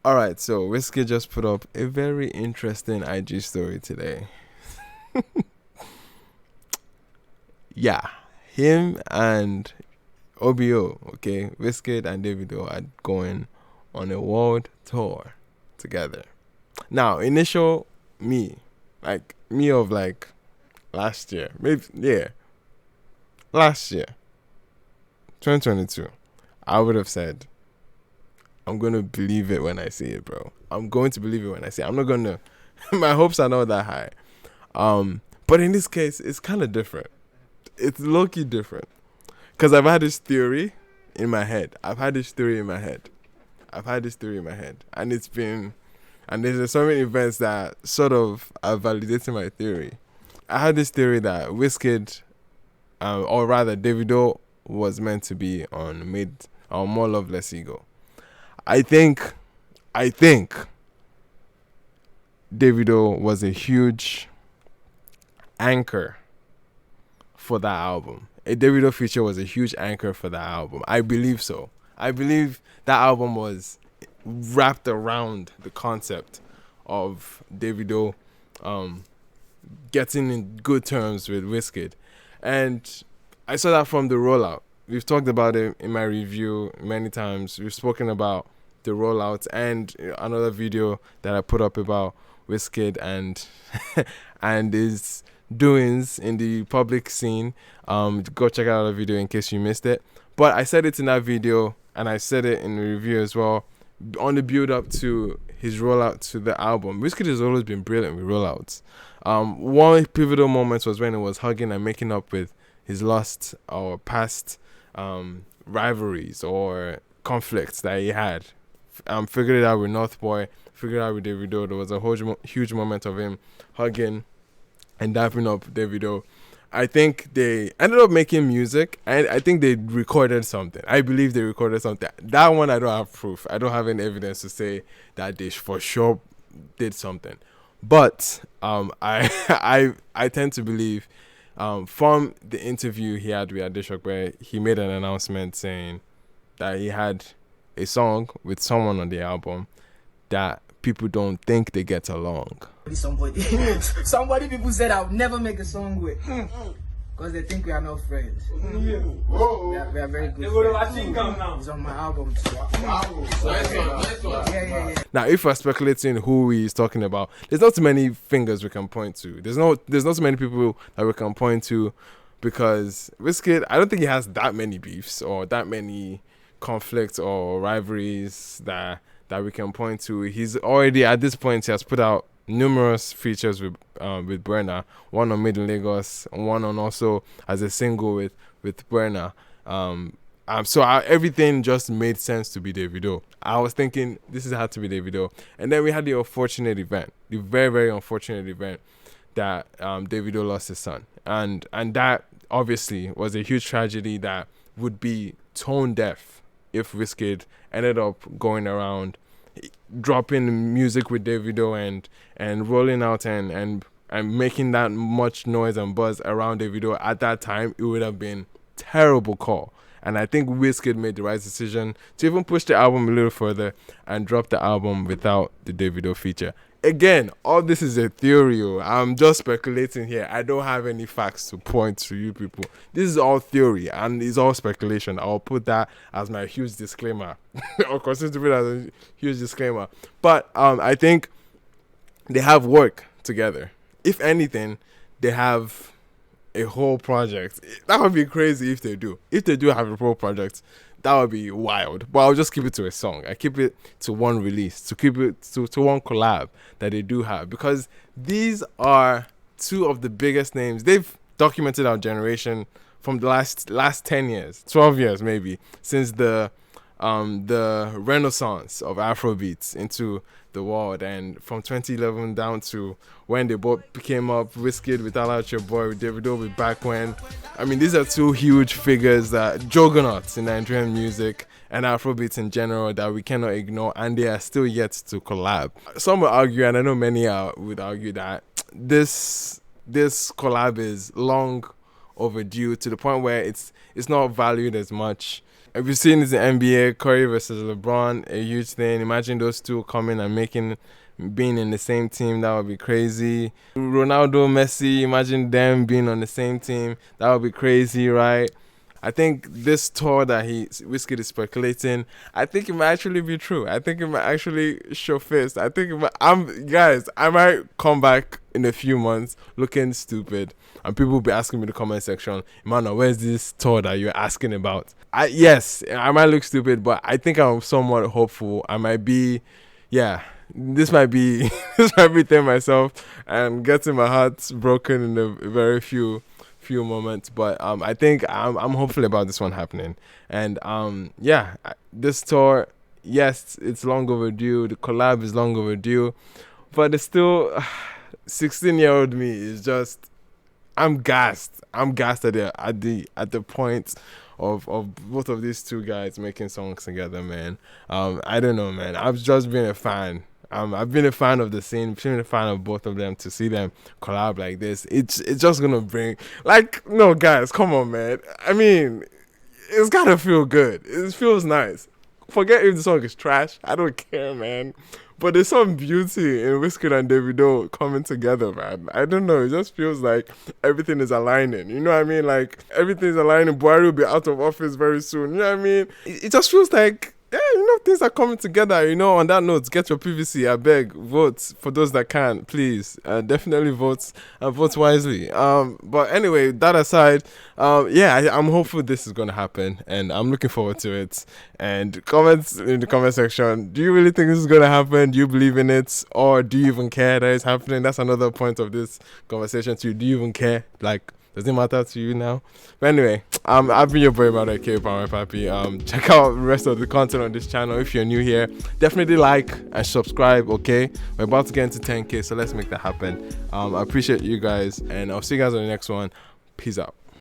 All right, so Wizkid just put up a very interesting IG story today. Yeah, him and OBO, okay, Wizkid and Davido are going on a world tour together. Now, initial me, like me of like last year, maybe yeah, last year, 2022, I would have said, I'm gonna believe it when I see it, bro. I'm going to believe it when I see it. I'm not gonna. My hopes are not that high. But in this case, it's kind of different. It's low-key different. Because I've had this theory in my head. And it's been, and there's so many events that sort of are validating my theory. I had this theory that Wizkid, or rather Davido, was meant to be on More Love Less Ego. I think Davido was a huge anchor for that album. A Davido feature was a huge anchor for that album. I believe so. I believe that album was wrapped around the concept of Davido getting in good terms with Wizkid. And I saw that from the rollout. We've talked about it in my review many times. We've spoken about the rollout and another video that I put up about Wizkid and and his doings in the public scene. Go check out the video in case you missed it. But I said it in that video and I said it in the review as well. On the build up to his rollout to the album, Wizkid has always been brilliant with rollouts. One pivotal moment was when he was hugging and making up with his lost or past rivalries or conflicts that he had. Figured it out with North Boy, figured it out with Davido. There was a huge moment of him hugging and dapping up Davido. I think they ended up making music, and I think they recorded something. I believe they recorded something. That one I don't have proof. I don't have any evidence to say that they for sure did something. But I tend to believe from the interview he had with Adeshok, where he made an announcement saying that he had a song with someone on the album that people don't think they get along. Somebody people said I'll never make a song with because they think we are not friends. We are very good friends. It's on my album too. Yeah. Now, if we're speculating who he's talking about, there's not too many fingers we can point to. There's not too many people that we can point to, because Wizkid, I don't think he has that many beefs or that many conflicts or rivalries that we can point to. He's already, at this point, he has put out numerous features with Burna, one on Made in Lagos, one on also as a single with Burna. So everything just made sense to be Davido. I was thinking this had to be Davido, and then we had the unfortunate event, the very, very unfortunate event that Davido lost his son, and that obviously was a huge tragedy that would be tone deaf if Wizkid ended up going around dropping music with Davido and rolling out and making that much noise and buzz around Davido. At that time, it would have been terrible call. And I think Wizkid made the right decision to even push the album a little further and drop the album without the Davido feature. Again, all this is a theory. I'm just speculating here. I don't have any facts to point to you people. This is all theory and it's all speculation. I'll put that as my huge disclaimer. Or consider it as a huge disclaimer. But I think they have work together. If anything, they have a whole project. That would be crazy if they do. If they do have a whole project, that would be wild. But I'll just keep it to a song. I keep it to one release, to keep it to one collab that they do have, because these are two of the biggest names. They've documented our generation from the last 10 years, 12 years maybe, since the renaissance of Afrobeats into the world, and from 2011 down to when they both came up, Wizkid with All Out Your Boy, with Davido with Back When. I mean, these are two huge figures, that juggernauts in Nigerian music and Afrobeats in general, that we cannot ignore, and they are still yet to collab. Some will argue, and I know many would argue, that this collab is long overdue, to the point where it's not valued as much If you've seen this in NBA, Curry versus LeBron, a huge thing. Imagine those two coming and being in the same team. That would be crazy. Ronaldo, Messi, imagine them being on the same team. That would be crazy, right? I think this tour that Wizkid is speculating, I think it might actually be true. I think it might actually show face. I think I might come back in a few months looking stupid, and people will be asking me in the comment section, Emmanuel, where's this tour that you're asking about? Yes, I might look stupid, but I think I'm somewhat hopeful. I might be, this might be them myself and getting my heart broken in a very few moments, but I think I'm hopeful about this one happening. And this tour, yes, it's long overdue. The collab is long overdue, but it's still 16-year-old me is just, I'm gassed at the point of both of these two guys making songs together, man. I don't know, man. I've just been a fan. I've been a fan of the scene, been a fan of both of them. To see them collab like this, it's just gonna bring, like, no, guys, come on, man. I mean, it's gotta feel good. It feels nice. Forget if the song is trash. I don't care, man. But there's some beauty in Wizkid and Davido coming together, man. I don't know. It just feels like everything is aligning. You know what I mean? Like, everything is aligning. Buhari will be out of office very soon. You know what I mean? It just feels like, things are coming together. On that note, get your PVC. I beg, vote for those that can, please. Definitely vote and vote wisely. But anyway, that aside, I'm hopeful this is going to happen, and I'm looking forward to it. And comments in the comment section. Do you really think this is going to happen? Do you believe in it, or do you even care that it's happening? That's another point of this conversation too. Do you even care? Like, does it matter to you now? But anyway, I've been your boy, Emmanuel K. Power Papi. Check out the rest of the content on this channel. If you're new here, definitely like and subscribe, okay? We're about to get into 10K, so let's make that happen. I appreciate you guys, and I'll see you guys on the next one. Peace out.